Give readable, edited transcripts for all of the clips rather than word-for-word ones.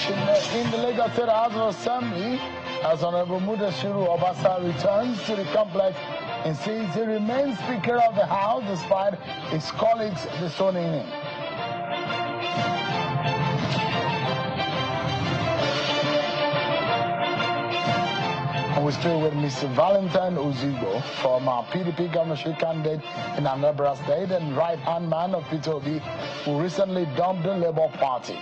situation in the Lagos State House of Assembly as Honorable Mudashiru Obasa returns to the complex and says he remains Speaker of the House despite his colleagues disowning him. And we're still with Mr. Valentine Ozigbo, former PDP governorship candidate in Anambra State and right-hand man of Peter Obi, who recently dumped the Labour Party.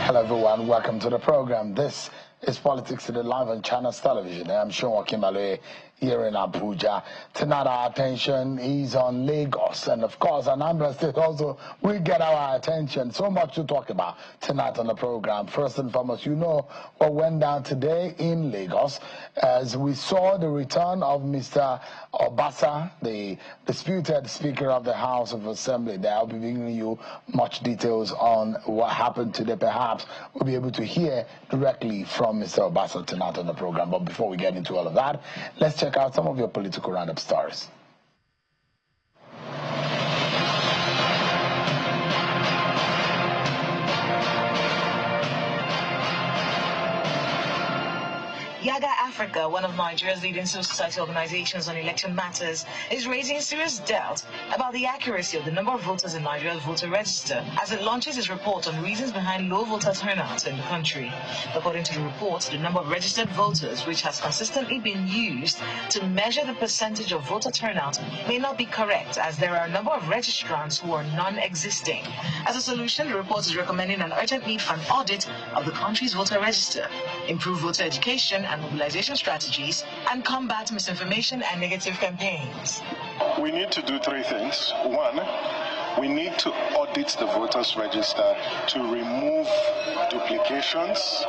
Hello everyone, welcome to the program. This is Politics Today live on Channels Television. I'm Sean Kimale here in Abuja. Tonight our attention is on Lagos, and of course Anambra State also will get our attention. So much to talk about tonight on the program. First and foremost, you know what went down today in Lagos as we saw the return of Mr. Obasa, the disputed Speaker of the House of Assembly. I'll be bringing you much details on what happened today. Perhaps we'll be able to hear directly from Mr. Obasa tonight on the program. But before we get into all of that, let's check out some of your political roundup stories. Yaga Africa, one of Nigeria's leading civil society organizations on election matters, is raising serious doubt about the accuracy of the number of voters in Nigeria's voter register as it launches its report on reasons behind low voter turnout in the country. According to the report, the number of registered voters, which has consistently been used to measure the percentage of voter turnout, may not be correct, as there are a number of registrants who are non-existing. As a solution, the report is recommending an urgent need for an audit of the country's voter register, improve voter education and mobilization strategies, and combat misinformation and negative campaigns. We need to do three things. One, we need to audit the voters register to remove duplications,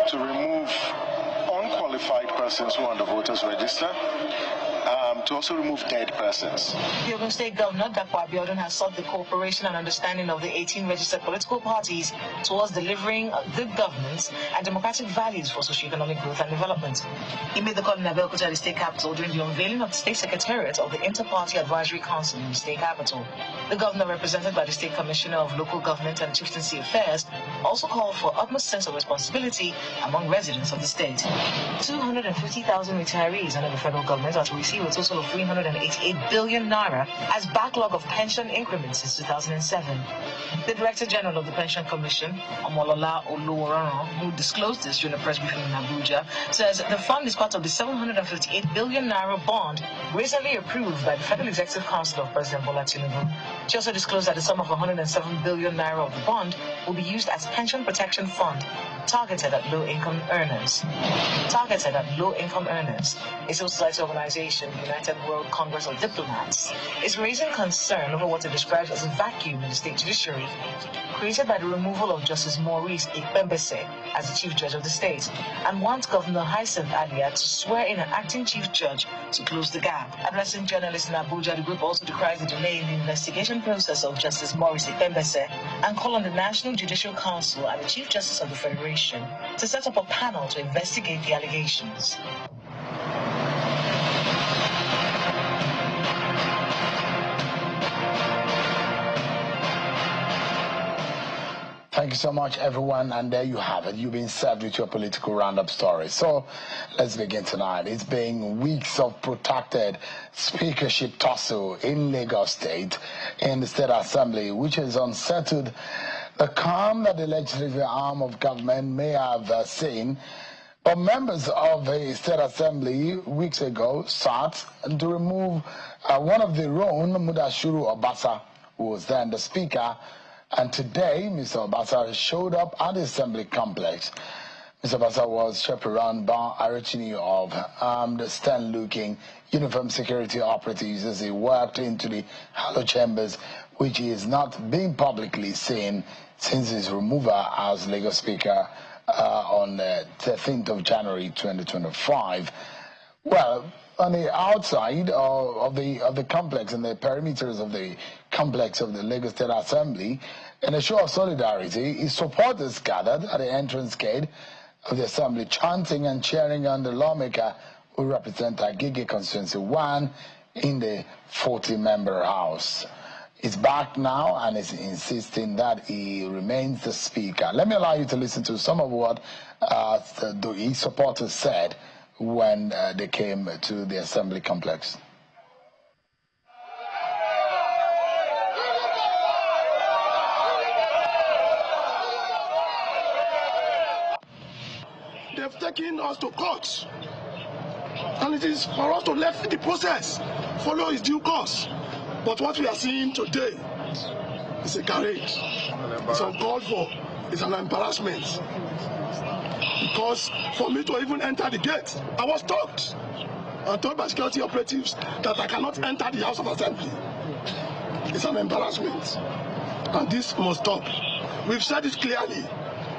to remove unqualified persons who are on the voters register, to also remove dead persons. The Ogun State Governor, Dr. Abiodun, has sought the cooperation and understanding of the 18 registered political parties towards delivering good governance and democratic values for socio-economic growth and development. He made the call in Abeokuta, the state capital, during the unveiling of the State Secretariat of the Inter-Party Advisory Council in the state capital. The governor, represented by the State Commissioner of Local Government and Chieftaincy Affairs, also called for utmost sense of responsibility among residents of the state. 250,000 retirees under the federal government are to receive a total of 388 billion naira as backlog of pension increments since 2007. The Director General of the Pension Commission, Omolola Oluwaran, who disclosed this during a press briefing in Abuja, says the fund is part of the 758 billion naira bond recently approved by the Federal Executive Council of President Bola Tinubu. She also disclosed that the sum of 107 billion naira of the bond will be used as pension protection fund targeted at low-income earners. Targeted at low-income earners, a civil society organization, United World Congress of Diplomats, is raising concern over what it describes as a vacuum in the state judiciary created by the removal of Justice Maurice Ikpembese as the Chief Judge of the state, and wants Governor Hyacinth Alia to swear in an acting Chief Judge to close the gap. Addressing journalists in Abuja, the group also decries the delay in the investigation process of Justice Maurice Ikpembese and call on the National Judicial Council and the Chief Justice of the Federation to set up a panel to investigate the allegations. Thank you so much, everyone, and there you have it. You've been served with your political roundup story. So let's begin tonight. It's been weeks of protracted speakership tussle in Lagos State in the State Assembly, which has unsettled the calm that the legislative arm of government may have seen. But members of the State Assembly weeks ago sought to remove one of their own, Mudashiru Obasa, who was then the Speaker. And today, Mr. Obasa showed up at the Assembly complex. Mr. Obasa was chaperoned by a retinue of armed, stern-looking uniformed security operatives as he walked into the hollow chambers, which is not being publicly seen since his removal as Lagos Speaker on the 13th of January 2025. Well, on the outside of the complex and the perimeters of the complex of the Lagos State Assembly, in a show of solidarity, his supporters gathered at the entrance gate of the Assembly, chanting and cheering on the lawmaker who represents Agege Constituency 1, in the 40-member House. He's back now and is insisting that he remains the Speaker. Let me allow you to listen to some of what his supporters said when they came to the Assembly complex. They've taken us to court, and it is for us to let the process follow its due course. But what we are seeing today is a garage. It's uncalled for. It's an embarrassment. Because for me to even enter the gate, I was stopped and told by security operatives that I cannot enter the House of Assembly. It's an embarrassment, and this must stop. We've said it clearly.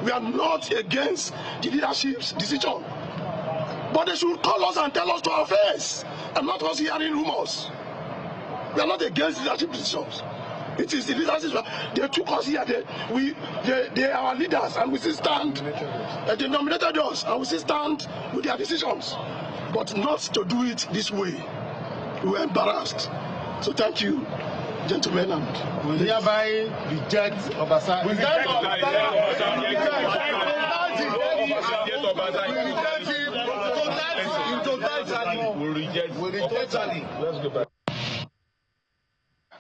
We are not against the leadership's decision, but they should call us and tell us to our face, and not us hearing rumors. We are not against leadership decisions. It is the leadership. They took us here. They are our leaders, and we still stand. They nominated us, and we still stand with their decisions. But not to do it this way. We were embarrassed. So thank you, gentlemen. And we hereby reject Obasa. We reject Let's go back.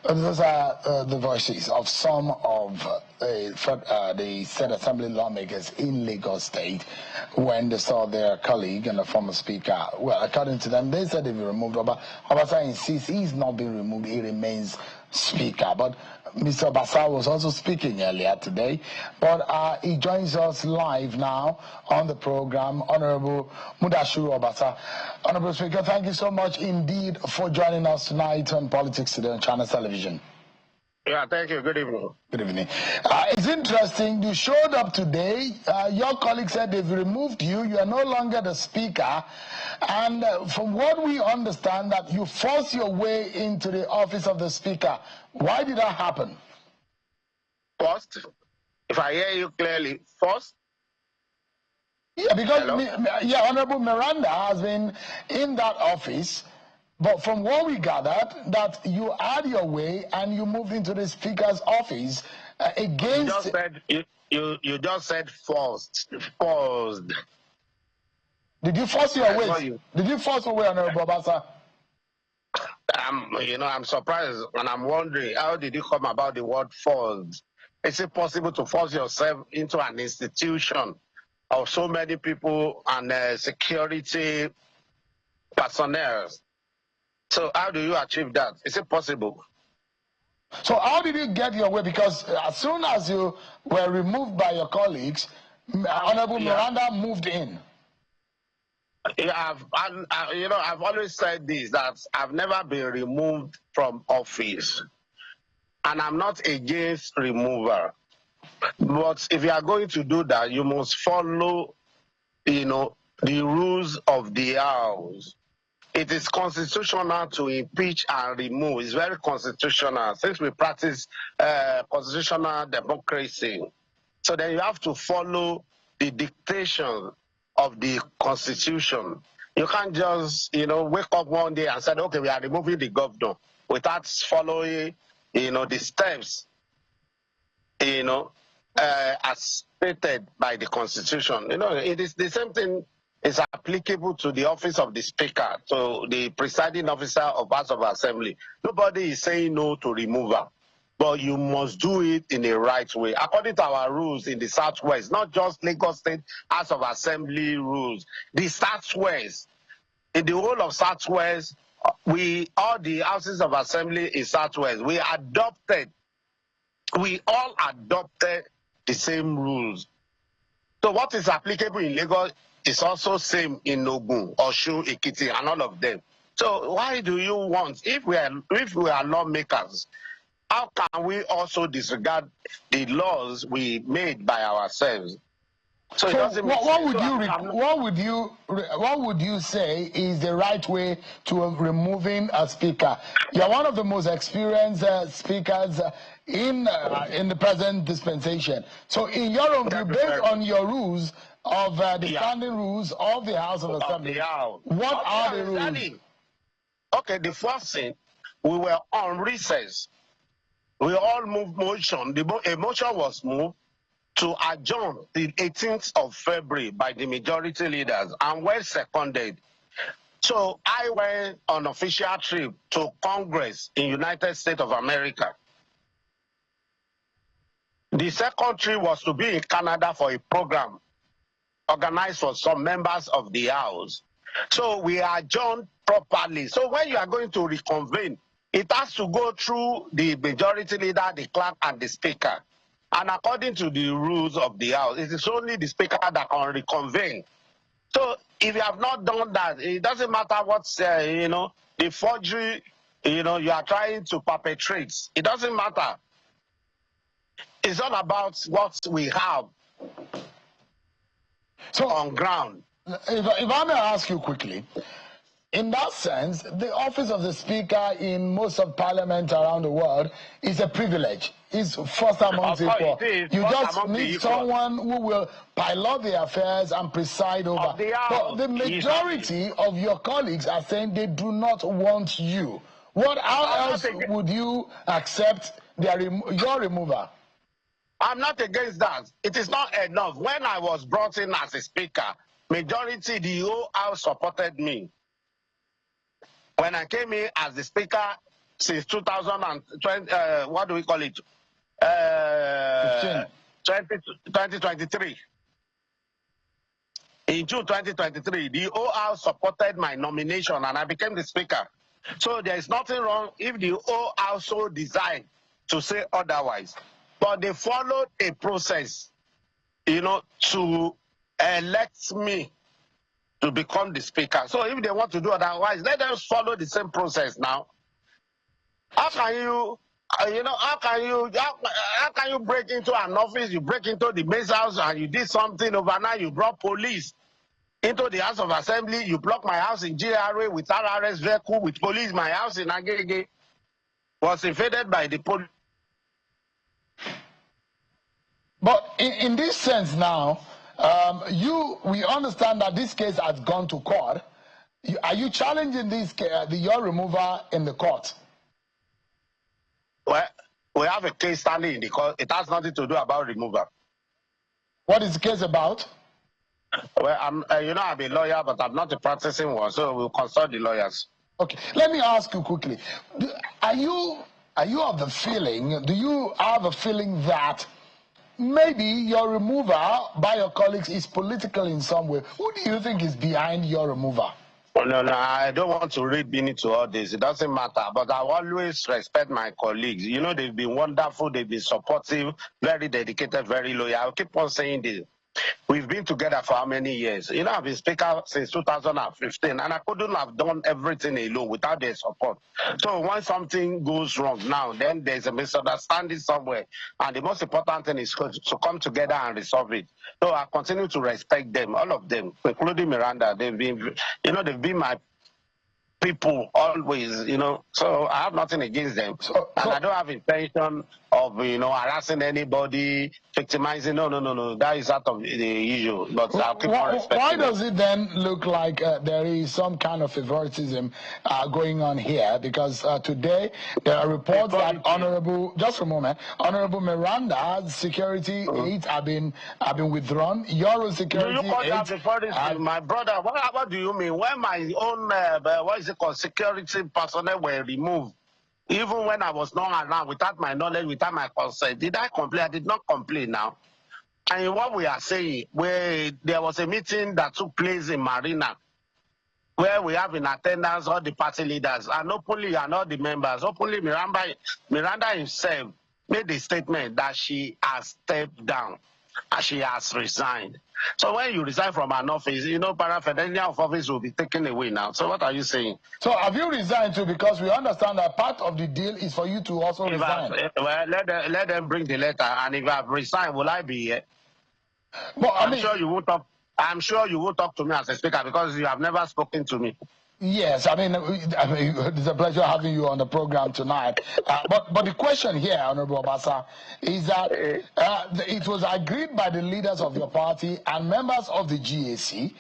Those are the voices of some of the State Assembly lawmakers in Lagos State when they saw their colleague and the former speaker. Well, according to them, they said they've removed Obasa insists he's not been removed, he remains speaker. But Mr. Obasa was also speaking earlier today, but he joins us live now on the program. Honorable Mudashiru Obasa. Honorable Speaker, thank you so much indeed for joining us tonight on Politics Today on Channel Television. Yeah, thank you. Good evening. Good evening. It's interesting. You showed up today. Your colleague said they've removed you. You are no longer the speaker. And from what we understand, that you forced your way into the office of the speaker. Why did that happen? First, if I hear you clearly, first. Yeah, because Honorable Miranda has been in that office. But from what we gathered, that you had your way and you moved into the speaker's office against. You just said forced. Paused. Did you force your way? Did you force your way, Honorable Obasa? I'm surprised and I'm wondering, how did you come about the word forced? Is it possible to force yourself into an institution of so many people and security personnel? So how do you achieve that? Is it possible? So how did you get your way? Because as soon as you were removed by your colleagues, Honorable Miranda moved in. Yeah, I've always said this, that I've never been removed from office. And I'm not against removal. But if you are going to do that, you must follow, the rules of the House. It is constitutional to impeach and remove. It's very constitutional since we practice constitutional democracy. So then you have to follow the dictation of the Constitution. You can't just, wake up one day and say, okay, we are removing the governor without following, the steps, as stated by the Constitution. It is the same thing. Is applicable to the office of the speaker, to the presiding officer of House of Assembly. Nobody is saying no to removal, but you must do it in a right way. According to our rules in the Southwest, not just Lagos State House of Assembly rules, the Southwest, in the whole of Southwest, all the houses of assembly in Southwest, we all adopted the same rules. So what is applicable in Lagos is also same in Ogun, Osun, Ekiti, and all of them. So why do you want, if we are lawmakers, how can we also disregard the laws we made by ourselves? So what would you say is the right way to removing a speaker? You're one of the most experienced speakers in the present dispensation. So in your own view, based on your rules of the standing rules of the House of Assembly, what are the rules? Okay, the first thing, we were on recess. We all moved motion. A motion was moved to adjourn the 18th of February by the majority leaders and were seconded. So I went on official trip to Congress in United States of America. The second trip was to be in Canada for a program organized for some members of the House. So we adjourned properly. So when you are going to reconvene, it has to go through the majority leader, the clerk, and the speaker. And according to the rules of the House, it is only the speaker that can reconvene. So if you have not done that, it doesn't matter what's, the forgery, you are trying to perpetrate. It doesn't matter. It's all about what we have on ground. If I may ask you quickly, in that sense, the office of the speaker in most of parliament around the world is a privilege. It's first amongst equal. You just need someone who will pilot the affairs and preside over. But the majority of your colleagues are saying they do not want you. How else would you accept your removal? I'm not against that. It is not enough. When I was brought in as a speaker, majority, the whole House supported me. When I came in as the speaker since 2020, what do we call it? 2023. In June 2023, the whole House supported my nomination and I became the speaker. So there is nothing wrong if the whole House so decide to say otherwise. But they followed a process, to elect me to become the speaker. So if they want to do otherwise, let them follow the same process now. How can you, how can you break into an office, you break into the base house and you did something overnight, you brought police into the House of Assembly, you block my house in GRA with RRS vehicle, with police, my house in Agege was invaded by the police. But in this sense now, we understand that this case has gone to court. Are you challenging your removal in the court? Well, we have a case standing in the court. It has nothing to do about removal. What is the case about? Well, I'm a lawyer, but I'm not a practicing one, so we'll consult the lawyers. Okay, let me ask you quickly. Are you of the feeling, do you have a feeling that maybe your removal by your colleagues is political in some way? Who do you think is behind your removal? Oh, no, I don't want to read into all this. It doesn't matter. But I always respect my colleagues. They've been wonderful. They've been supportive, very dedicated, very loyal. I'll keep on saying this. We've been together for how many years? I've been speaker since 2015, and I couldn't have done everything alone without their support. So when something goes wrong now, then there's a misunderstanding somewhere, and the most important thing is to come together and resolve it. So I continue to respect them, all of them, including Miranda. They've been, they've been my people always, so I have nothing against them. And I don't have intention of, harassing anybody, victimizing. No. That is out of the issue. But I'll keep on respecting. Why does it then look like there is some kind of favoritism going on here? Because today there are reports that Honorable Miranda's security aides have been withdrawn. Your security aides. Do you call that favoritism, my brother? What do you mean? When my own security personnel were removed, even when I was not around, without my knowledge, without my consent, did I complain? I did not complain now. And what we are saying, where there was a meeting that took place in Marina, where we have in attendance all the party leaders, and openly, and all the members, openly Miranda himself made a statement that she has stepped down and she has resigned. So when you resign from an office, paraphernalia of office will be taken away now. So what are you saying? So have you resigned too? Because we understand that part of the deal is for you to also resign. Let them bring the letter, and if I've resigned, will I be here? But I'm sure you won't talk to me as a speaker because you have never spoken to me. Yes, I mean, it's a pleasure having you on the program tonight. But the question here, Honorable Obasa, is that it was agreed by the leaders of your party and members of the GAC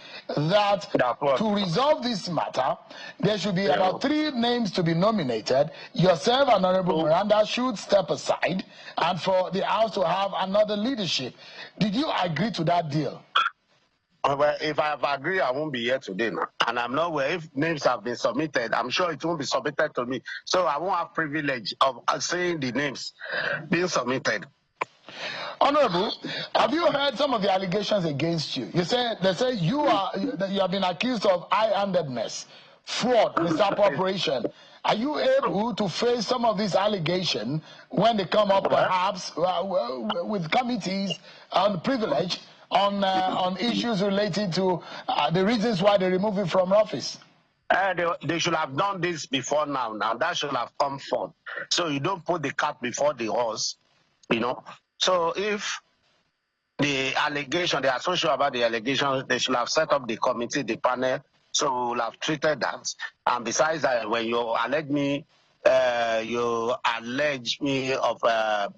that to resolve this matter, there should be about 3 names to be nominated. Yourself and Honorable Miranda should step aside, and for the House to have another leadership. Did you agree to that deal? Well, if I have agreed, I won't be here today now. And I'm not aware if names have been submitted. I'm sure it won't be submitted to me. So I won't have privilege of saying the names being submitted. Honorable, have you heard some of the allegations against you? They say you have been accused of high-handedness, fraud, misappropriation. Are you able to face some of these allegations when they come up, perhaps with committees on privilege on issues related to the reasons why they remove you from office? They should have done this before now. Now that should have come forth. So you don't put the cart before the horse, you know. So if the allegation, they are so sure about the allegations, they should have set up the committee, the panel, so we'll have treated that. And besides that, when you allege me of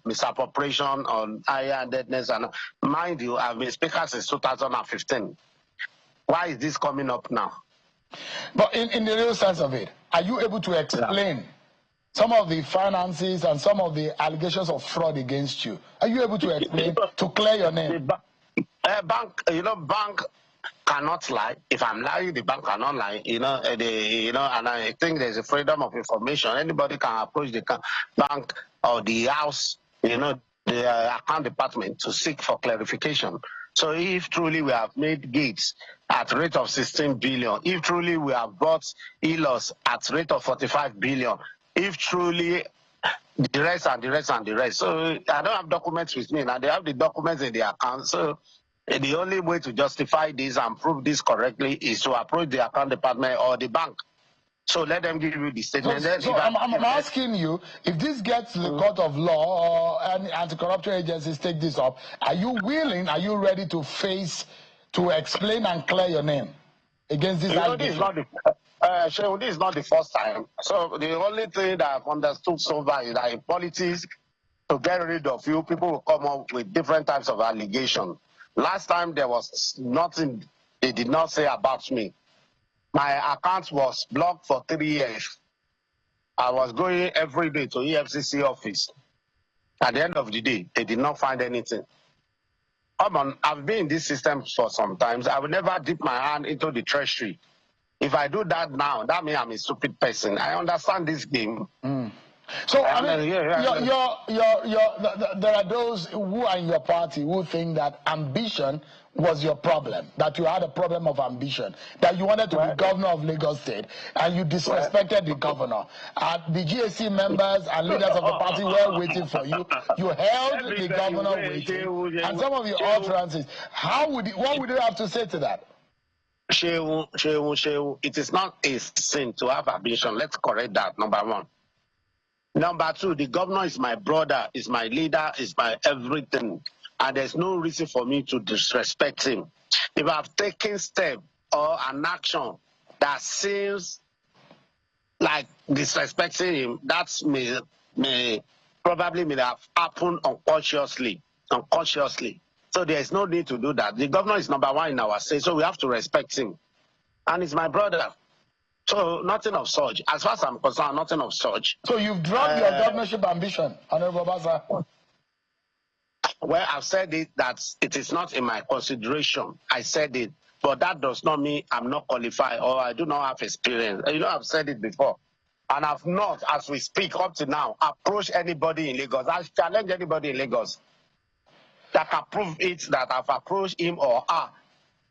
misappropriation on high-handedness, and mind you, I've been speaker since 2015. Why is this coming up now? But in the real sense of it, are you able to explain some of the finances and some of the allegations of fraud against you? Are you able to explain to clear your name? Bank cannot lie. If I'm lying, the bank cannot lie. And I think there's a freedom of information. Anybody can approach the bank or the house, the account department to seek for clarification. So if truly we have made gates at rate of 16 billion, if truly we have bought ELOS at rate of 45 billion, if truly the rest and the rest and the rest. So I don't have documents with me now. They have the documents in the account. So the only way to justify this and prove this correctly is to approach the account department or the bank. So let them give you the statement. So I'm asking you, if this gets to the court of law or any anti-corruption agencies take this up, are you willing, are you ready to face, to explain and clear your name against this allegation? This is not the first time. So the only thing that I've understood so far is that in politics, to get rid of you, people will come up with different types of allegations. Last time there was nothing they did not say about me. My account was blocked for 3 years. I was going every day to EFCC office. At the end of the day, they did not find anything. I've been in this system for some time. I will never dip my hand into the treasury. If I do that now, that means I'm a stupid person. I understand this game. So I mean, there are those who are in your party who think that ambition was your problem, that you had a problem of ambition, that you wanted to be governor of Lagos State, and you disrespected the governor. The GAC members and leaders of the party were waiting for you. You held the governor waiting, and some of your utterances. What would you have to say to that? Shehu, it is not a sin to have ambition. Let's correct that, number one. Number two, the governor is my brother, is my leader, is my everything. And there's no reason for me to disrespect him. If I've taken step or an action that seems like disrespecting him, that may probably have happened unconsciously. So there's no need to do that. The governor is number one in our state, so we have to respect him. And he's my brother. So nothing of such. As far as I'm concerned, nothing of such. So you've dropped your governorship ambition, Honorable Obasa? Well, I've said it that it is not in my consideration. I said it. But that does not mean I'm not qualified or I do not have experience. I've said it before. And I've not, as we speak up to now, approached anybody in Lagos. I've challenged anybody in Lagos that can prove it that I've approached him or her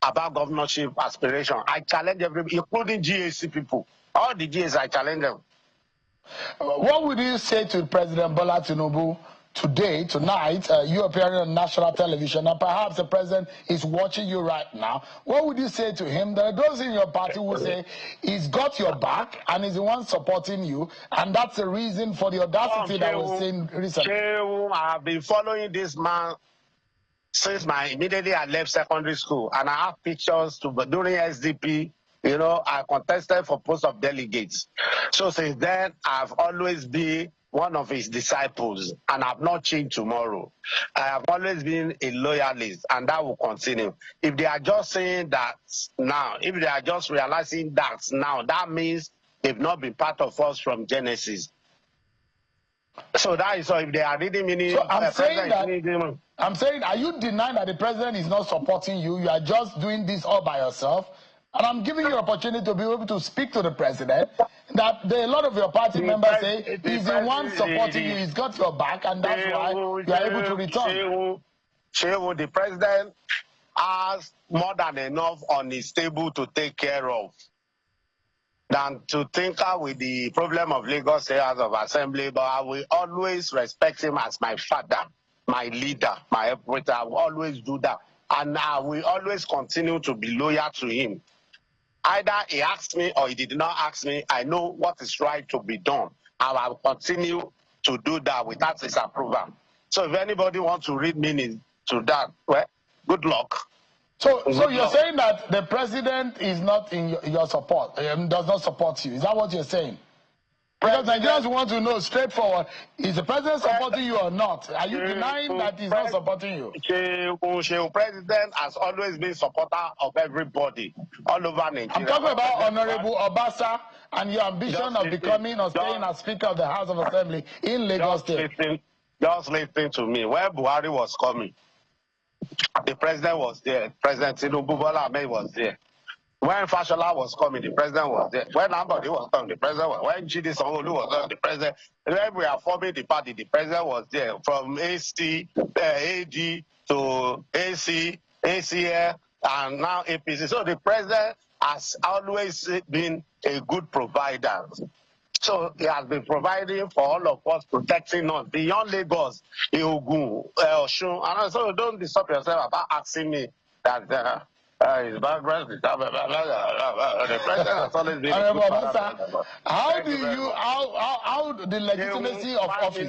about governorship aspiration. I challenge everybody, including GAC people. All the GAC, I challenge them. What would you say to President Bola Tinubu tonight, you appearing on national television, and perhaps the president is watching you right now? What would you say to him? There are those in your party who say he's got your back and he's the one supporting you, and that's the reason for the audacity that we're seeing recently. I have been following this man since immediately I left secondary school, and I have pictures during SDP You know, I contested for post of delegates. So since then, I've always been one of his disciples, and I've not changed tomorrow. I have always been a loyalist, and that will continue. If they are just saying that now, if they are just realizing that now, that means they've not been part of us from Genesis. So that is so. If they are reading meaning, so I'm saying, are you denying that the president is not supporting you? You are just doing this all by yourself. And I'm giving you an opportunity to be able to speak to the president. That a lot of your party members say he's the one supporting you. He's got your back, and that's why you are able to return. The president has more than enough on his table to take care of than to tinker with the problem of Lagos State House of Assembly. But I will always respect him as my father, my leader, my operator. I will always do that. And I will always continue to be loyal to him. Either he asked me or he did not ask me, I know what is right to be done. I will continue to do that without his approval. So if anybody wants to read meaning to that, well, good luck. So you're saying that the president is not in your support, does not support you. Is that what you're saying? Because Nigerians want to know straightforward, is the president supporting you or not? Are you denying that he's not supporting you? The president has always been supporter of everybody all over Nigeria. I'm talking about Honorable Obasa and your ambition of becoming or staying as Speaker of the House of Assembly in Lagos State. Just listen to me. When Buhari was coming, the president was there. President Tinubu Bola Ahmed was there. When Fashola was coming, the president was there. When Anambra was coming, the president was there. When Chidi Sanwo-Olu was coming, the president. When we are forming the party, the president was there. From AC, AD to AC, ACL, and now APC. So the president has always been a good provider. So he has been providing for all of us, protecting us beyond Lagos, Ogun, Osun. And so don't disturb yourself about asking me that his background is the president has always been a good how the legitimacy of office?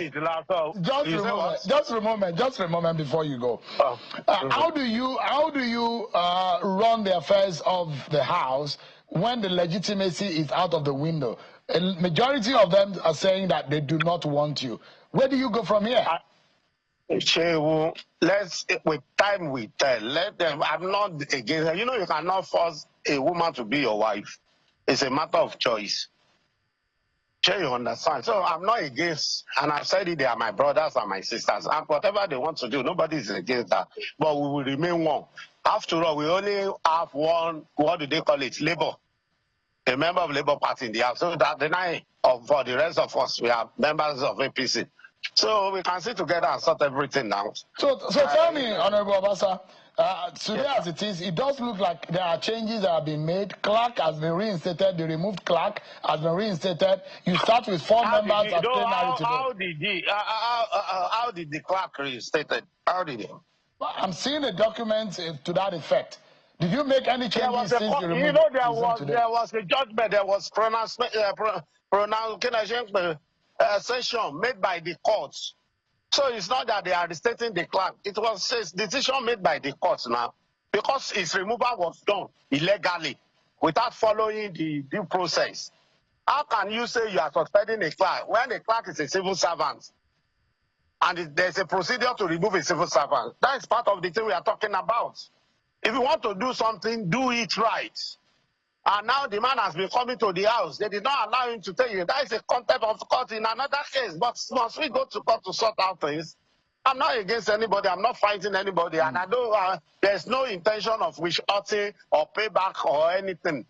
Just a moment before you go. How do you run the affairs of the House when the legitimacy is out of the window? A majority of them are saying that they do not want you. Where do you go from here? With time we tell. Let them. I'm not against her. You know, you cannot force a woman to be your wife. It's a matter of choice. Sure, you understand. So I'm not against, and I've said it, they are my brothers and my sisters. And whatever they want to do, nobody is against that. But we will remain one. After all, we only have one, what do they call it? Labor. A member of Labour Party in the House. So that for the rest of us, we are members of APC. So we can sit together and sort everything out. So tell me, Honorable Obasa, today as it is, it does look like there are changes that have been made. Clerk has been reinstated. The removed clerk has been reinstated. You start with 4 members of plenary today. How did the clerk reinstated? How did he? I'm seeing a document to that effect. Did you make any changes since you removed? You know, there was a judgment. There was session made by the courts. So it's not that they are restating the clerk. It was a decision made by the courts now, because his removal was done illegally without following the due process. How can you say you are suspending a clerk when a clerk is a civil servant and there's a procedure to remove a civil servant? That is part of the thing we are talking about. If you want to do something, do it right. And now the man has been coming to the house. They did not allow him to tell you. That is a contempt of court in another case. But must we go to court to sort out things? I'm not against anybody. I'm not fighting anybody. And I don't. There's no intention of wish-hurting or payback or anything.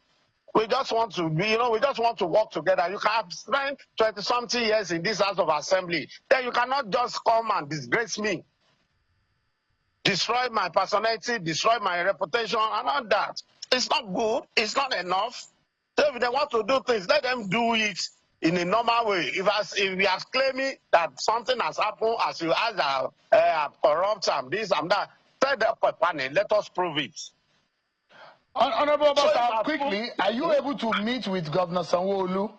We just want to, we just want to work together. You can have spent 20-something years in this House of Assembly. Then you cannot just come and disgrace me, destroy my personality, destroy my reputation, and all that. It's not good. It's not enough. So if they want to do things, let them do it in a normal way. If we are claiming that something has happened, as you are corrupt and this and that, tell the panel, let us prove it. Honorable Obasa, quickly, are you able to meet with Governor Sanwo-Olu?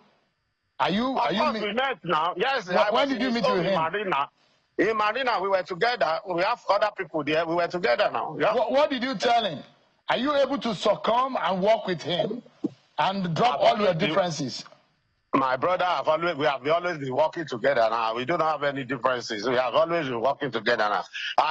Of course, we met now. Yes. When did you meet with him? In Marina, we were together. We have other people there. We were together now. Yeah. What did you tell him? Are you able to succumb and work with him? And drop all your differences. My brother, we have always been working together now. We don't have any differences. We have always been working together now.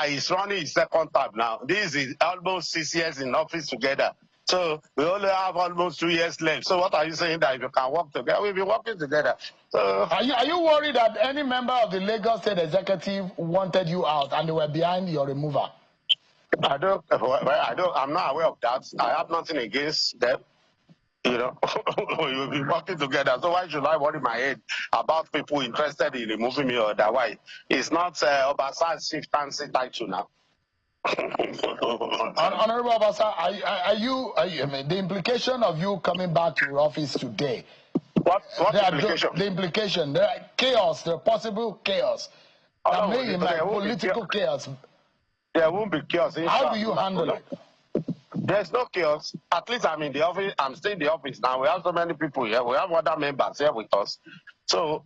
He's running his second term now. This is almost 6 years in office together. So we only have almost 2 years left. So what are you saying that if you can work together? We'll be working together. So are you worried that any member of the Lagos State Executive wanted you out and they were behind your removal? I'm not aware of that. I have nothing against them. You know, we will be working together. So why should I worry my head about people interested in removing me or otherwise? It's not Obasa's chieftaincy title now. Honorable Obasa, I mean, the implication of you coming back to your office today. What implication? The implication, there are chaos, there are possible chaos. Political chaos. There won't be chaos. How do you handle it? There's no chaos. At least I'm in the office. I'm still in the office now. We have so many people here. We have other members here with us. So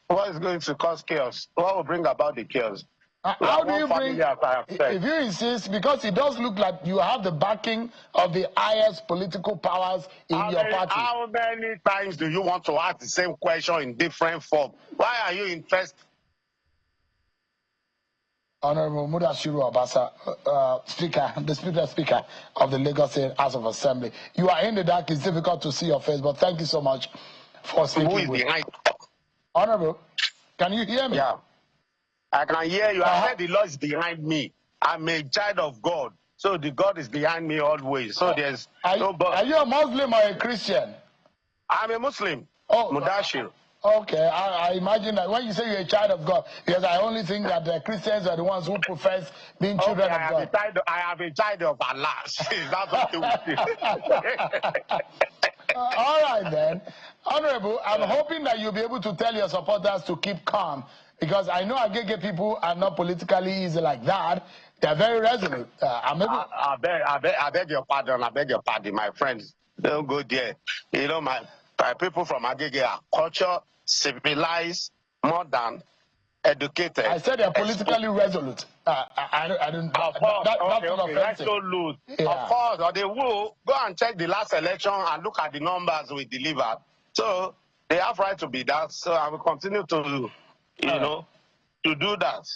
what is going to cause chaos? What will bring about the chaos? How do you bring, if you insist, because it does look like you have the backing of the highest political powers in your party. How many times do you want to ask the same question in different form? Why are you interested? Honorable Mudashiru Obasa, the speaker of the Lagos State House of Assembly. You are in the dark. It's difficult to see your face, but thank you so much for speaking. Who is behind? Honorable, can you hear me? Yeah, I can hear you. I said the Lord is behind me. I'm a child of God, so the God is behind me always. So there's Are you a Muslim or a Christian? I'm a Muslim. Oh, Mudashiru. Okay, I imagine that when you say you're a child of God, because I only think that the Christians are the ones who profess being children of God. I have a child of Allah. That's what all right then. Honorable, I'm hoping that you'll be able to tell your supporters to keep calm, because I know Agege people are not politically easy like that. They're very resolute. I beg your pardon. I beg your pardon, my friends. Don't go there. You know, my people from Agege are cultured, civilized, modern, educated. I said they're politically resolute. I don't. Of course, resolute. Yeah. Of course, or they will go and check the last election and look at the numbers we delivered. So they have right to be that. So I will continue to, to do that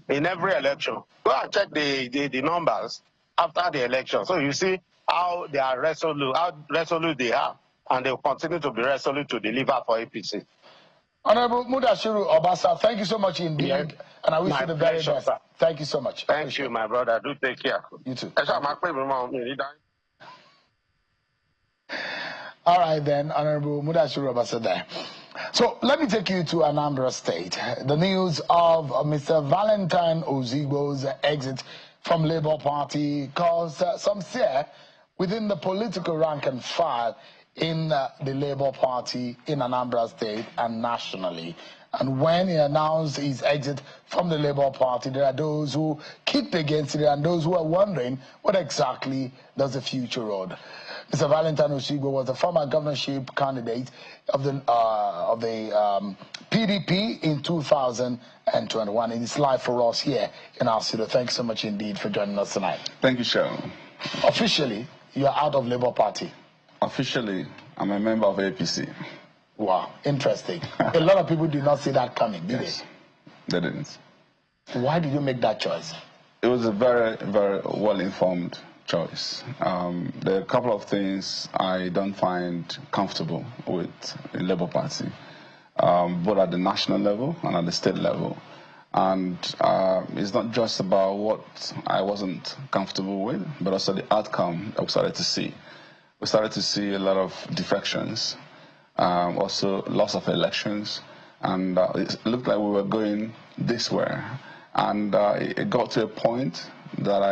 in every election. Go and check the numbers after the election. So you see how they are resolute, how resolute they are. And they will continue to be resolute to deliver for APC. Honorable Mudashiru Obasa, thank you so much indeed. Yes. And I wish you the very best. Sir. Thank you so much. Thank you, my brother. Do take care. You too. All right then, Honorable Mudashiru Obasa there. So let me take you to Anambra State. The news of Mr. Valentine Ozigbo's exit from Labour Party caused some stir within the political rank and file in the Labour Party in Anambra State and nationally. And when he announced his exit from the Labour Party, there are those who kicked against it and those who are wondering what exactly does the future hold. Mr. Valentine Ozigbo was the former governorship candidate of the PDP in 2021. It is live for us here in our studio. Thanks so much indeed for joining us tonight. Thank you, Sharon. Officially, you are out of Labour Party. Officially, I'm a member of APC. Wow, interesting. A lot of people did not see that coming, did they? They didn't. Why did you make that choice? It was a very, very well-informed choice. There are a couple of things I don't find comfortable with the Labour Party, both at the national level and at the state level. And it's not just about what I wasn't comfortable with, but also the outcome that we started to see. We started to see a lot of defections, also loss of elections, and it looked like we were going this way. And it got to a point that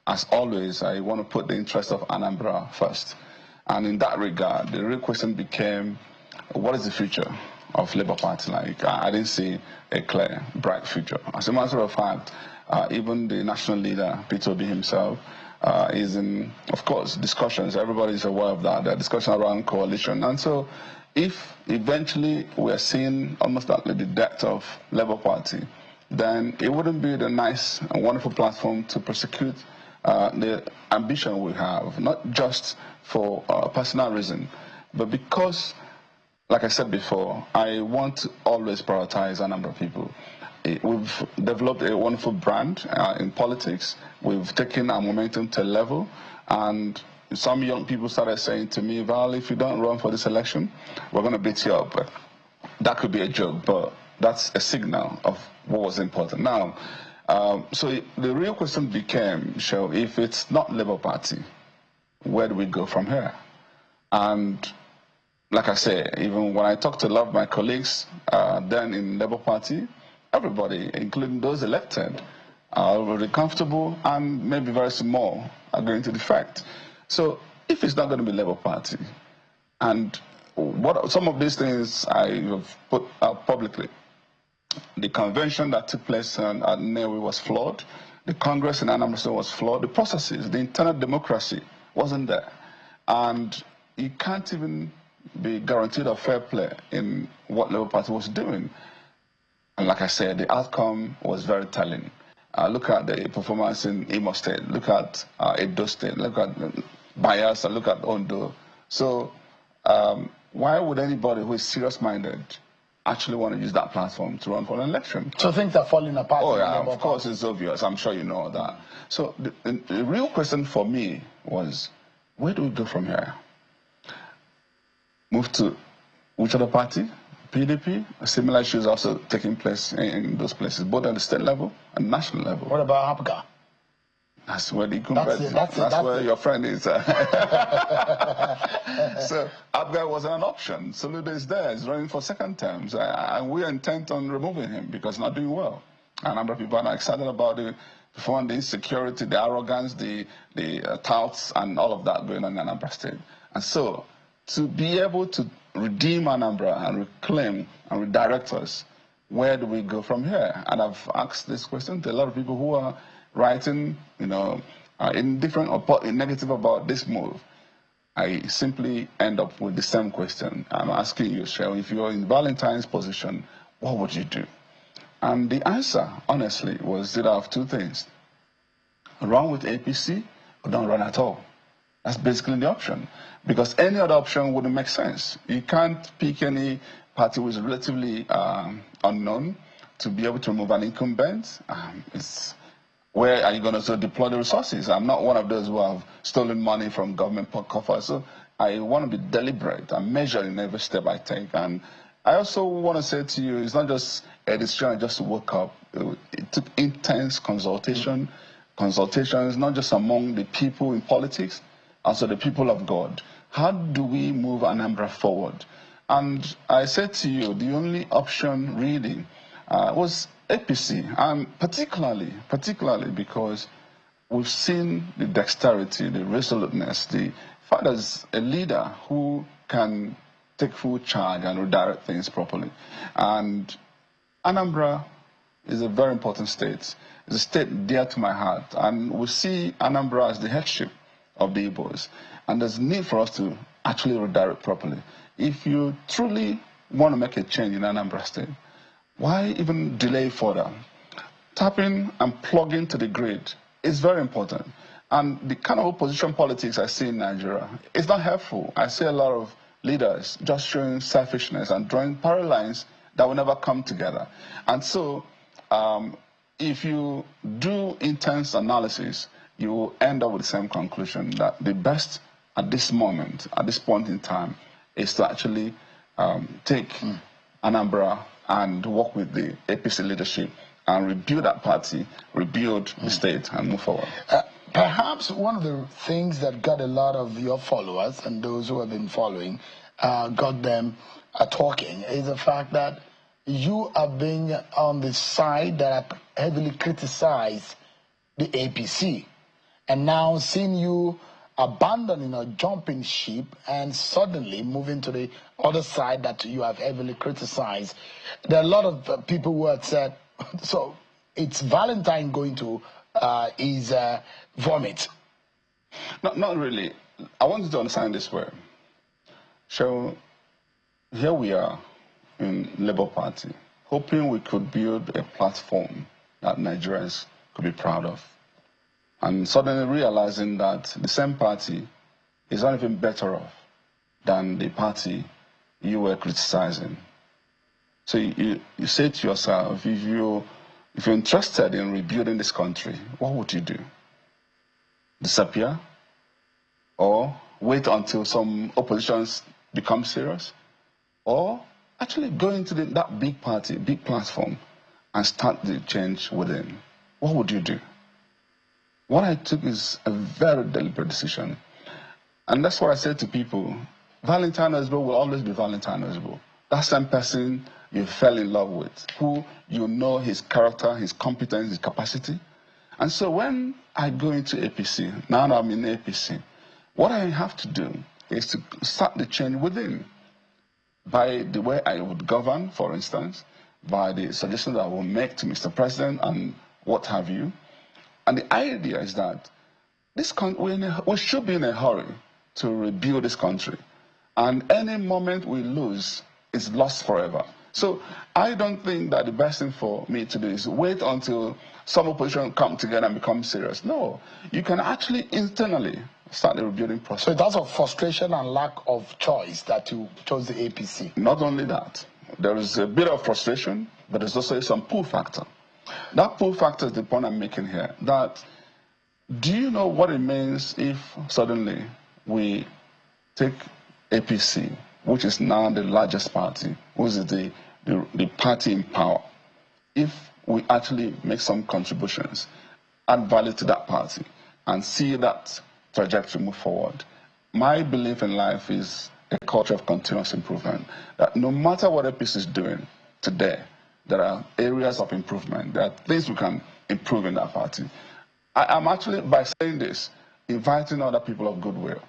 as always, I want to put the interest of Anambra first. And in that regard, the real question became, what is the future of Labour Party like? I didn't see a clear, bright future. As a matter of fact, even the national leader, Peter Obi himself, is in, of course, discussions. Everybody's aware of that. There are discussions around coalition. And so if eventually we are seeing almost likely the death of Labour Party, then it wouldn't be the nice and wonderful platform to prosecute the ambition we have, not just for personal reason, but because, like I said before, I want to always prioritize a number of people. We've developed a wonderful brand in politics. We've taken our momentum to a level, and some young people started saying to me, Val, if you don't run for this election, we're going to beat you up. That could be a joke, but that's a signal of what was important. Now, so the real question became, if it's not Labour Party, where do we go from here? And like I say, even when I talk to a lot of my colleagues then in Labour Party, everybody, including those elected, are already comfortable and maybe very small are going to defect. So if it's not going to be Labour Party, and what some of these things I have put out publicly, the convention that took place at Newe was flawed, the Congress in Anambra was flawed, the processes, the internal democracy wasn't there, and you can't even be guaranteed a fair play in what Labour Party was doing. And like I said, the outcome was very telling. Look at the performance in Imo State, look at Edo State, look at Bayelsa, look at Ondo. So why would anybody who is serious-minded actually want to use that platform to run for an election? So things are falling apart. Oh yeah, of course it's obvious. I'm sure you know that. So the real question for me was, where do we go from here? Move to which other party? PDP? Similar issues also taking place in those places, both at the state level and national level. What about APGA? That's where the incumbent, that's where your friend is. So APGA wasn't an option. Soludo is there, he's running for second terms, and we are intent on removing him because he's not doing well. And a number of people are excited about the performance, the insecurity, the arrogance, the touts, and all of that going on in Anambra State. And so, to be able to redeem Anambra and reclaim and redirect us, where do we go from here? And I've asked this question to a lot of people who are writing, indifferent or negative about this move. I simply end up with the same question. I'm asking you, Cheryl, if you're in Valentine's position, what would you do? And the answer, honestly, was either of two things. Run with APC or don't run at all. That's basically the option. Because any other option wouldn't make sense. You can't pick any party who is relatively unknown to be able to remove an incumbent. Where are you going to deploy the resources? I'm not one of those who have stolen money from government coffers. So I want to be deliberate and measured in every step I take. And I also want to say to you, it's not just a decision I just woke up. It took intense consultations, not just among the people in politics, also the people of God. How do we move Anambra forward? And I said to you, the only option really was APC, and particularly because we've seen the dexterity, the resoluteness, the fact there's a leader who can take full charge and redirect things properly. And Anambra is a very important state. It's a state dear to my heart, and we see Anambra as the headship of the Igbos, and there's need for us to actually redirect properly. If you truly want to make a change in Anambra State, why even delay further? Tapping and plugging to the grid is very important. And the kind of opposition politics I see in Nigeria is not helpful. I see a lot of leaders just showing selfishness and drawing parallel lines that will never come together. And so, if you do intense analysis, you will end up with the same conclusion that the best at this moment, at this point in time, is to actually take Anambra and work with the APC leadership and rebuild that party, rebuild the state, and move forward. Perhaps one of the things that got a lot of your followers and those who have been following, got them talking, is the fact that you have been on the side that heavily criticized the APC. And now seeing you abandoning or jumping ship and suddenly moving to the other side that you have heavily criticized, there are a lot of people who have said, so it's Valentine going to his vomit. Not really. I want you to understand this way. So here we are in Labour Party, hoping we could build a platform that Nigerians could be proud of. and suddenly realizing that the same party is not even better off than the party you were criticizing. So you say to yourself, if you're interested in rebuilding this country, what would you do? Disappear? Or wait until some oppositions become serious? Or actually go into that big party, big platform, and start the change within? What would you do? What I took is a very deliberate decision. And that's what I said to people. Valentine Ozigbo will always be Valentine Ozigbo. That same person you fell in love with, who you know his character, his competence, his capacity. And so when I go into APC, now that I'm in APC, what I have to do is to start the change within. By the way I would govern, for instance, by the suggestions I will make to Mr. President and what have you. And the idea is that we should be in a hurry to rebuild this country. And any moment we lose is lost forever. So I don't think that the best thing for me to do is wait until some opposition come together and become serious. No, you can actually internally start the rebuilding process. So that's of frustration and lack of choice that you chose the APC. Not only that, there is a bit of frustration, but there's also some pull factor. That pull factor is the point I'm making here. That, do you know what it means if suddenly we take APC, which is now the largest party, which is the party in power, if we actually make some contributions, add value to that party, and see that trajectory move forward? My belief in life is a culture of continuous improvement. That no matter what APC is doing today, there are areas of improvement. There are things we can improve in that party. I'm actually, by saying this, inviting other people of goodwill.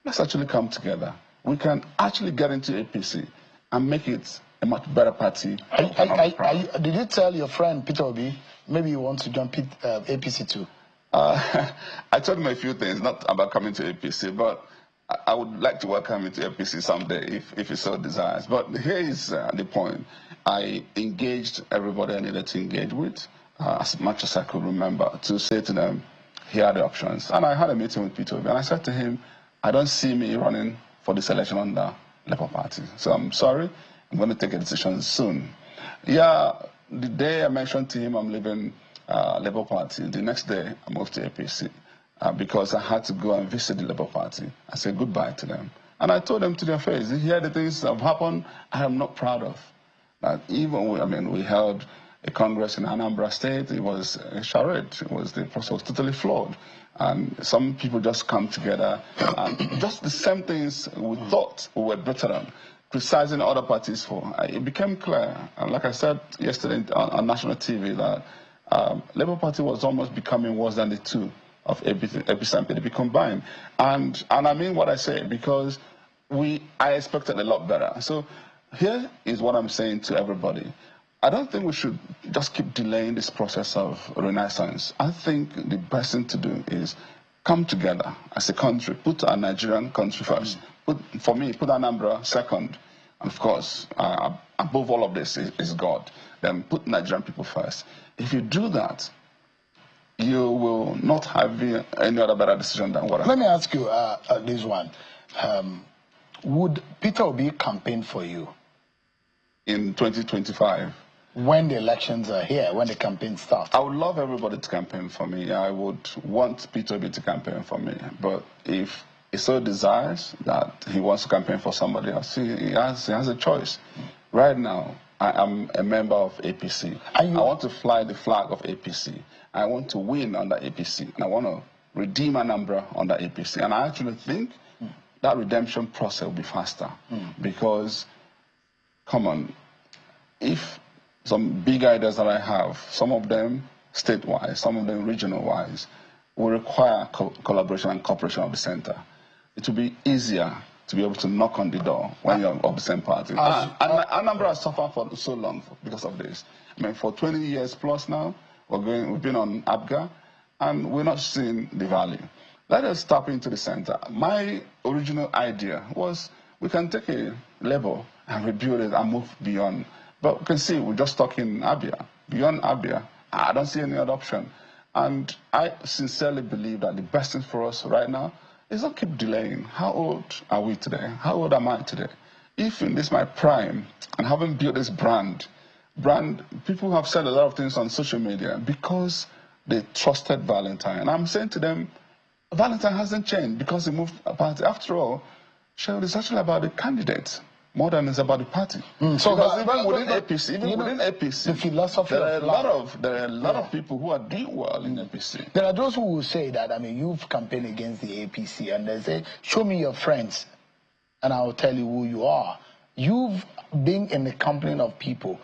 Let's actually come together. We can actually get into APC and make it a much better party. Did you tell your friend Peter Obi maybe you want to join APC too? I told him a few things, not about coming to APC, but I would like to welcome him to APC someday if he so desires. But here is the point. I engaged everybody I needed to engage with, as much as I could remember, to say to them, here are the options. And I had a meeting with Peter Obi, and I said to him, I don't see me running for this election on the Labour Party. So I'm sorry, I'm going to take a decision soon. Yeah, the day I mentioned to him I'm leaving Labour Party, the next day I moved to APC because I had to go and visit the Labour Party. I said goodbye to them. And I told them to their face, here are the things that have happened I am not proud of. That even, we held a Congress in Anambra State, it was a charade. The process was totally flawed. And some people just come together and just the same things we thought we were better than, criticizing other parties for. It became clear, and like I said yesterday on national TV, that Labour Party was almost becoming worse than the two of APC and PDP combined. And I mean what I say, because I expected a lot better. So here is what I'm saying to everybody. I don't think we should just keep delaying this process of renaissance. I think the best thing to do is come together as a country, put our Nigerian country first. For me, put Anambra second. And of course, above all of this is God. Then put Nigerian people first. If you do that, you will not have any other better decision than what Let me ask you this one. Would Peter Obi campaign for you? In 2025? When the elections are here, when the campaign starts? I would love everybody to campaign for me. I would want Peter Obi to campaign for me. But if he so desires that he wants to campaign for somebody else, he has a choice. Right now, I am a member of APC. I want to fly the flag of APC. I want to win under APC. And I want to redeem Anambra under APC. And I actually think that redemption process will be faster. Because, come on, if some big ideas that I have, some of them statewide, some of them regional-wise, will require collaboration and cooperation of the center. It will be easier to be able to knock on the door when you're of the same party. And Anambra has suffered for so long because of this. I mean, for 20 years plus now, we've been on ABGA, and we're not seeing the value. Let us tap into the center. My original idea was we can take a level and rebuild it and move beyond. But you can see, we're just talking Abia. Beyond Abia, I don't see any other option. And I sincerely believe that the best thing for us right now is not keep delaying. How old are we today? How old am I today? If in this my prime and haven't built this brand, people have said a lot of things on social media because they trusted Valentine. And I'm saying to them, Valentine hasn't changed because he moved a party. After all, Cheryl, it's actually about the candidate more than it's about the party. So because even within APC, the philosophy there are a lot Yeah. of people who are doing well in APC. There are those who will say that, I mean, you've campaigned against the APC, and they say, show me your friends, and I'll tell you who you are. You've been in the company of people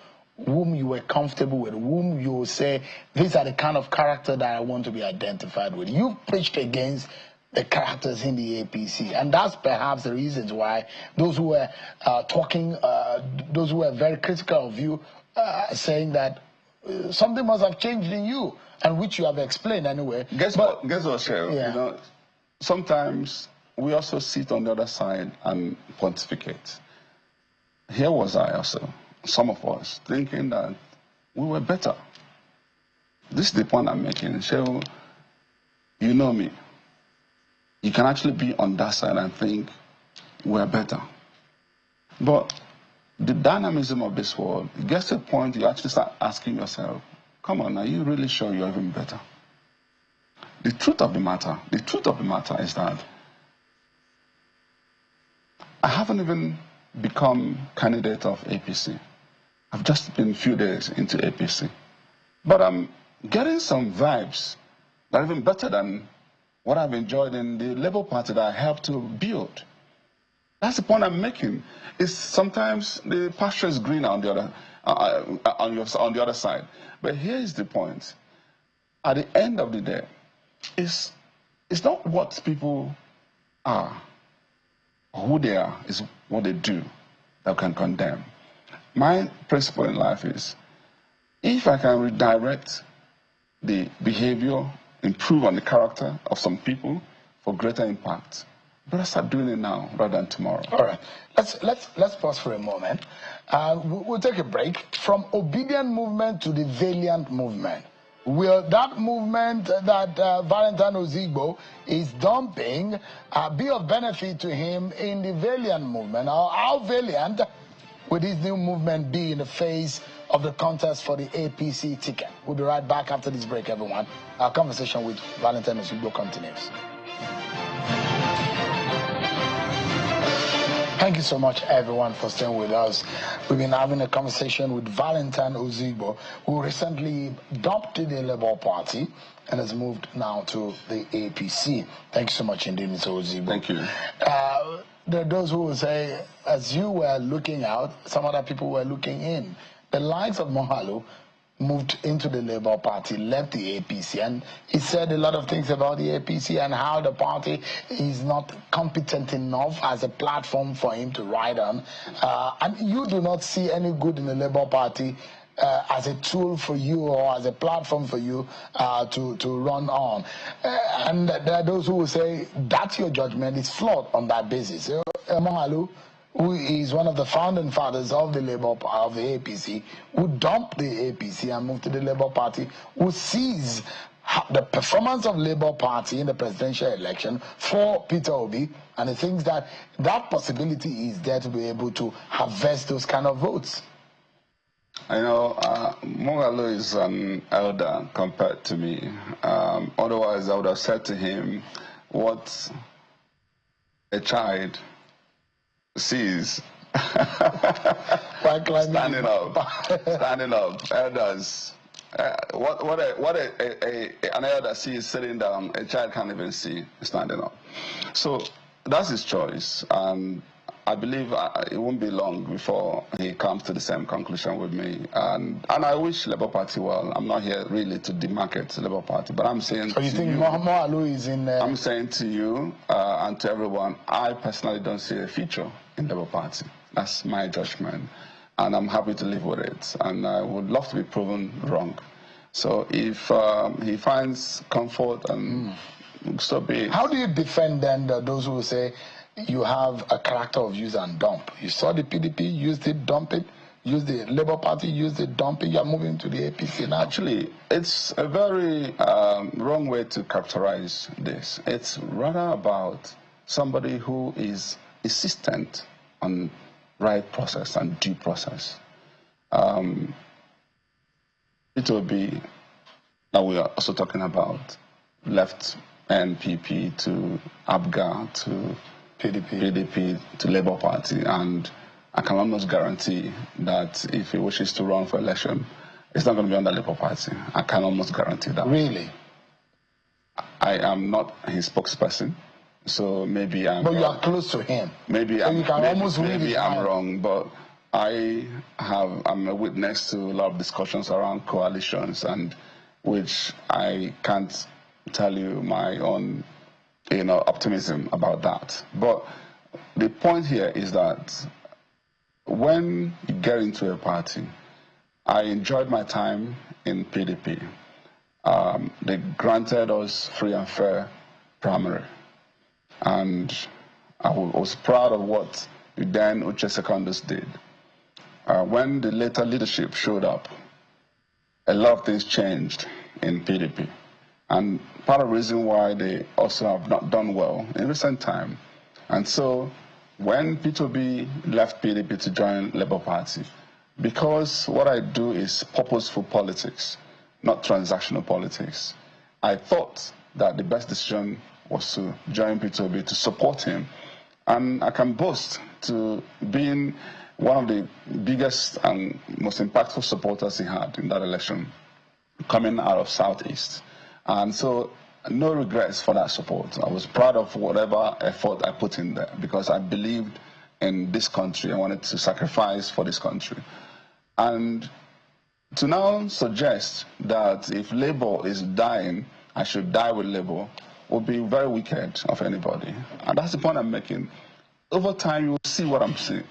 whom you were comfortable with, whom you will say, these are the kind of character that I want to be identified with. You've preached against the characters in the APC, and that's perhaps the reasons why those who were those who were very critical of you, saying that something must have changed in you, and which you have explained anyway. Guess what, Cheryl? Yeah. You know, sometimes we also sit on the other side and pontificate. Here was I also, some of us, thinking that we were better. This is the point I'm making. Cheryl, you know me. You can actually be on that side and think we're better. But the dynamism of this world, it gets to a point you actually start asking yourself, come on, are you really sure you're even better? The truth of the matter is that I haven't even become candidate of APC. I've just been a few days into APC. But I'm getting some vibes that are even better than what I've enjoyed in the Labour Party that I helped to build. That's the point I'm making. Is sometimes the pasture is greener on the other on the other side. But here is the point. At the end of the day, it's not what people are or who they are, is what they do that can condemn. My principle in life is, if I can redirect the behavior, improve on the character of some people for greater impact, better start doing it now rather than tomorrow. All right, let's pause for a moment. We'll take a break. From obedient movement to the valiant movement. Will that movement that Valentine Ozigbo is dumping be of benefit to him in the valiant movement? How valiant will this new movement be in the face of the contest for the APC ticket? We'll be right back after this break, everyone. Our conversation with Valentine Ozigbo continues. Thank you so much, everyone, for staying with us. We've been having a conversation with Valentine Ozigbo, who recently dumped the Labour Party and has moved now to the APC. Thank you so much indeed, Mr. Ozigbo. Thank you. There are those who will say, as you were looking out, some other people were looking in. The likes of Mohalo moved into the Labour Party, left the APC, and he said a lot of things about the APC and how the party is not competent enough as a platform for him to ride on. And you do not see any good in the Labour Party as a tool for you or as a platform for you to run on. And there are those who will say that's your judgment is flawed on that basis. Mohalo, who is one of the founding fathers of the APC, who dumped the APC and moved to the Labour Party, who sees the performance of Labour Party in the presidential election for Peter Obi, and he thinks that that possibility is there to be able to harvest those kind of votes. I know Mogalo is an elder compared to me. Otherwise, I would have said to him what a child sees. Standing up, elders. What an elder sees sitting down, a child can't even see standing up. So that's his choice, and I believe it won't be long before he comes to the same conclusion with me. And I wish Labour Party well. I'm not here really to demarket the Labour Party, but I'm saying so you think Mohalo is in there? I'm saying to you and to everyone, I personally don't see a future in Labour Party. That's my judgment, and I'm happy to live with it. And I would love to be proven wrong. So if he finds comfort, and so be it. How do you defend then those who say you have a character of use and dump? You saw the PDP, used it, dump it. use the Labour Party, use the dumping, you're moving to the APC now? Actually, it's a very wrong way to characterize this. It's rather about somebody who is insistent on right process and due process. It will be that we are also talking about left NPP to ABGA to PDP to Labour Party, and I can almost guarantee that if he wishes to run for election, it's not going to be under Labour Party. I can almost guarantee that. Really? I am not his spokesperson, so maybe I'm But wrong. you are close to him. Maybe so I'm, you can maybe, almost read maybe it I'm out. wrong, but I'm a witness to a lot of discussions around coalitions, and which I can't tell you my own, optimism about that. But the point here is that when you get into a party, I enjoyed my time in PDP. They granted us free and fair primary, and I was proud of what the then Uche Secondus did. When the later leadership showed up, a lot of things changed in PDP. And part of the reason why they also have not done well in recent time. And so when P2B left PDP to join Labour Party, because what I do is purposeful politics, not transactional politics, I thought that the best decision was to join P2B to support him. And I can boast to being one of the biggest and most impactful supporters he had in that election, coming out of Southeast. And so, no regrets for that support. I was proud of whatever effort I put in there because I believed in this country. I wanted to sacrifice for this country. And to now suggest that if Labour is dying, I should die with Labour would be very wicked of anybody. And that's the point I'm making. Over time, you will see what I'm saying.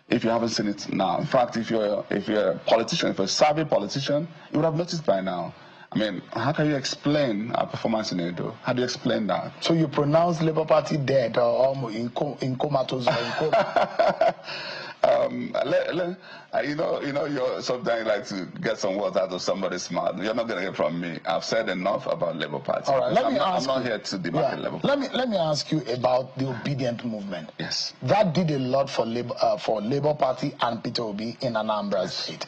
If you haven't seen it now. In fact, if you're a politician, if you're a savvy politician, you would have noticed by now. I mean, how can you explain our performance in Edo? How do you explain that? So you pronounce Labour Party dead or in comatose or in coma? You're sometimes like to get some words out of somebody's mouth. You're not going to get from me. I've said enough about Labour Party. All right, I'm not here to debate Labour Party. Let me ask you about the obedient movement. Yes. That did a lot for Labour Party and Peter Obi in Anambra State.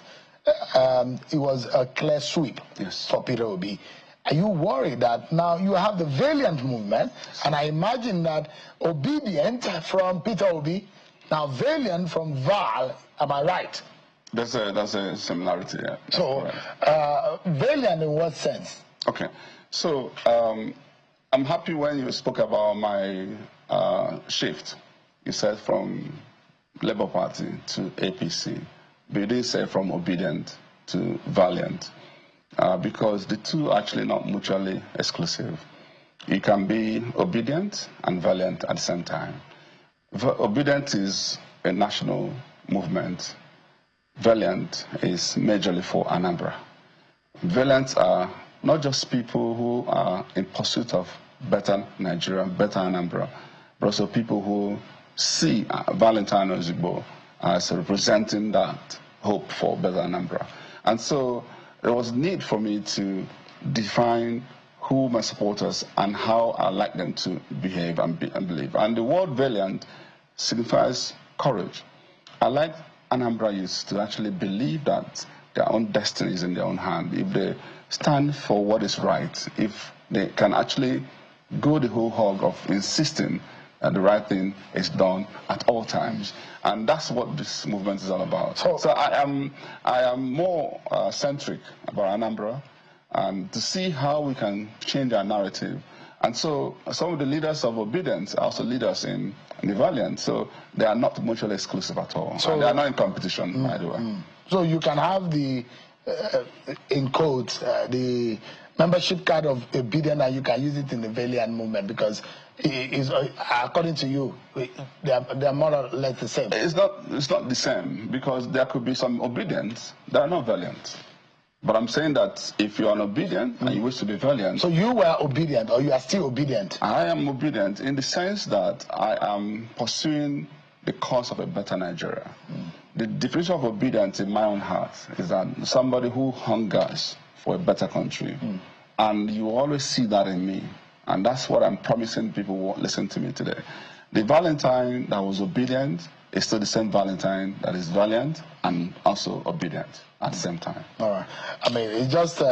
It was a clear sweep for Peter Obi. Are you worried that now you have the Valiant movement, and I imagine that obedient from Peter Obi, now Valiant from Val, am I right? That's a similarity, yeah. So, Valiant in what sense? Okay, so I'm happy when you spoke about my shift. You said from Labour Party to APC, but you didn't say from obedient to Valiant, because the two are actually not mutually exclusive. You can be obedient and valiant at the same time. Obedient is a national movement. Valiant is majorly for Anambra. Valiant are not just people who are in pursuit of better Nigeria, better Anambra, but also people who see Valentine Ozigbo as representing that hope for better Anambra. And so there was need for me to define who my supporters and how I like them to behave and believe. And the word valiant signifies courage. I like Anambra youth to actually believe that their own destiny is in their own hand. If they stand for what is right, if they can actually go the whole hog of insisting that the right thing is done at all times. And that's what this movement is all about. So I am more centric about Anambra, and to see how we can change our narrative. And so some of the leaders of obedience are also leaders in the Valiant, so they are not mutually exclusive at all. So they are not in competition, by the way. So you can have the, in quotes, the membership card of obedient, and you can use it in the Valiant movement, because according to you, they are more or less the same. It's not the same, because there could be some obedience that are not valiant. But I'm saying that if you're an obedient and you wish to be valiant... So you were obedient, or you are still obedient? I am obedient in the sense that I am pursuing the cause of a better Nigeria. the definition of obedience in my own heart is that somebody who hungers for a better country. And you always see that in me. And that's what I'm promising people who listen to me today. The Valentine that was obedient is still the same Valentine that is valiant and also obedient at the same time. All right. I mean, it just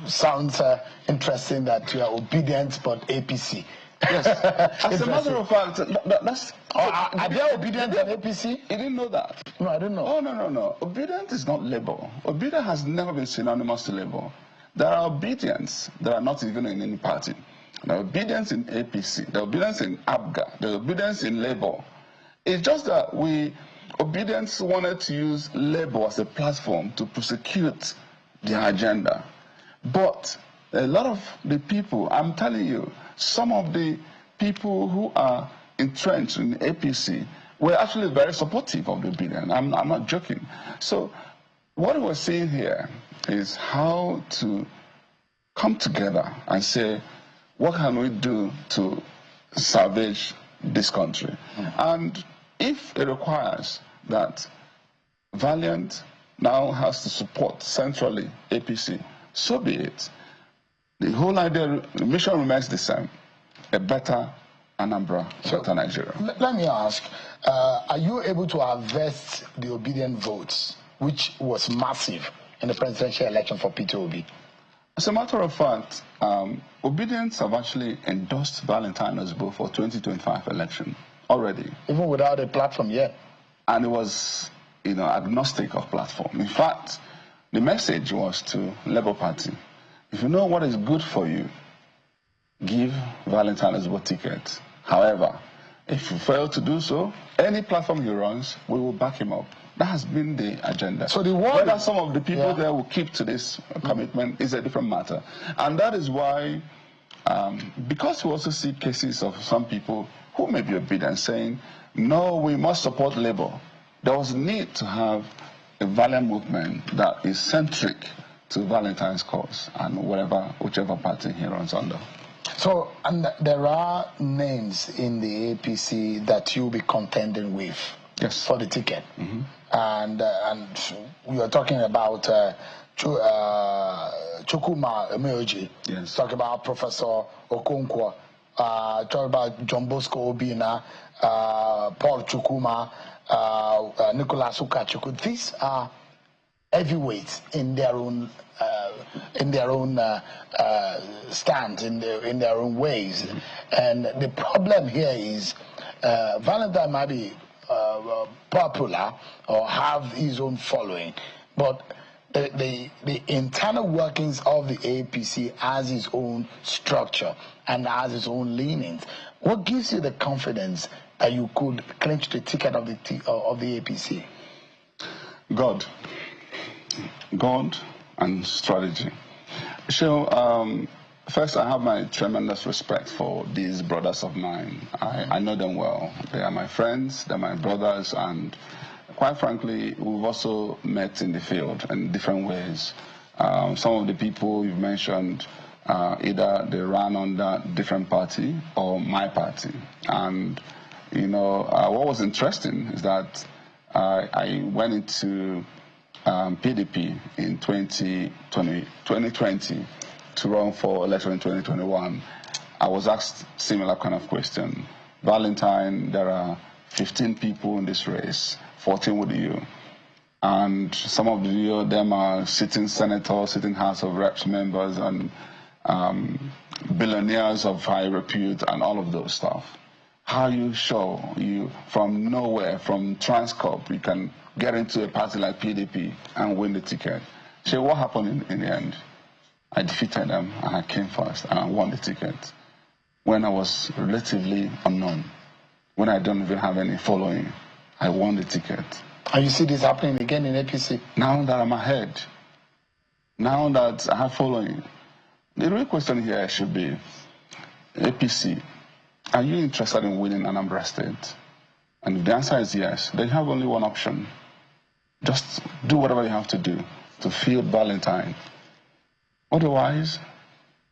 sounds interesting that you are obedient but APC. Yes. As a matter of fact, that's... are they obedient than APC? You didn't know that? No, I didn't know. Oh, no. Obedient is not labor. Obedient has never been synonymous to labor. There are obedience that are not even in any party. There are obedience in APC. There are obedience in ABGA. There are obedience in labor. It's just that obedience wanted to use labor as a platform to prosecute their agenda. But a lot of the people, I'm telling you, some of the people who are entrenched in APC were actually very supportive of the obedience. I'm not joking. So what we're seeing here is how to come together and say, what can we do to salvage this country? And if it requires that Valiant now has to support centrally APC, so be it. The whole idea, the mission remains the same: a better Anambra, better Nigeria. Let me ask, are you able to harvest the obedient votes, which was massive in the presidential election for Peter Obi? As a matter of fact, Obedience have actually endorsed Valentine Ozigbo for 2025 election already. Even without a platform yet. And it was, agnostic of platform. In fact, the message was to Labour Party: if you know what is good for you, give Valentine Ozigbo ticket. However, if you fail to do so, any platform he runs, we will back him up. That has been the agenda. So whether some of the people there will keep to this commitment is a different matter. And that is why, because we also see cases of some people who may be obedient saying, no, we must support Labour, there was a need to have a valiant movement that is centric to Valentine's cause and whichever party he runs under. So, and there are names in the APC that you'll be contending with for the ticket. And we are talking about Chukwuma Emeoji, talk about Professor Okonkwo, talk about John Bosco Obina, Paul Chukwuma, Nicholas Ukachukwu. These are heavyweights in their own stand, in their own ways. And the problem here is Valentine might be popular or have his own following, but the internal workings of the APC has its own structure and has its own leanings. What gives you the confidence that you could clinch the ticket of the APC? God and strategy. So first, I have my tremendous respect for these brothers of mine. I know them well. They are my friends, they're my brothers, and quite frankly, we've also met in the field in different ways. Some of the people you've mentioned, either they ran under different party or my party. And, what was interesting is that I went into PDP in 2020 to run for election in 2021. I was asked similar kind of question. Valentine, there are 15 people in this race, 14 with you. And some of them are sitting senators, sitting House of Reps members, and billionaires of high repute and all of those stuff. How are you sure from nowhere, from Transcorp, you can get into a party like PDP and win the ticket? So what happened in the end? I defeated them and I came first and I won the ticket when I was relatively unknown, when I don't even have any following. I won the ticket. And you see this happening again in APC? Now that I'm ahead, now that I have following, the real question here should be, APC, are you interested in winning Anambra State? And if the answer is yes, then you have only one option. Just do whatever you have to do to field Valentine. Otherwise,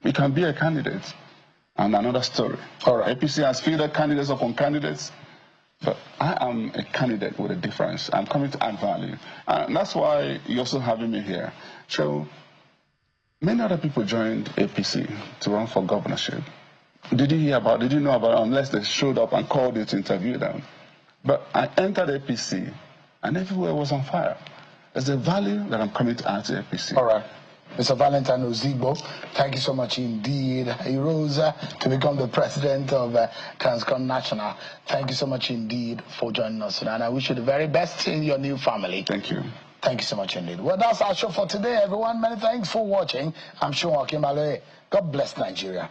you can be a candidate. And another story. All right. APC has fielded candidates upon candidates. But I am a candidate with a difference. I'm coming to add value. And that's why you're also having me here. So many other people joined APC to run for governorship. Did you know about it unless they showed up and called you to interview them? But I entered APC and everywhere was on fire. There's a value that I'm coming to add to APC. All right. Mr. Valentine Ozigbo, thank you so much indeed. He rose to become the president of Transcon National. Thank you so much indeed for joining us today. And I wish you the very best in your new family. Thank you. Thank you so much indeed. Well, that's our show for today, everyone. Many thanks for watching. I'm Sean Akimale. God bless Nigeria.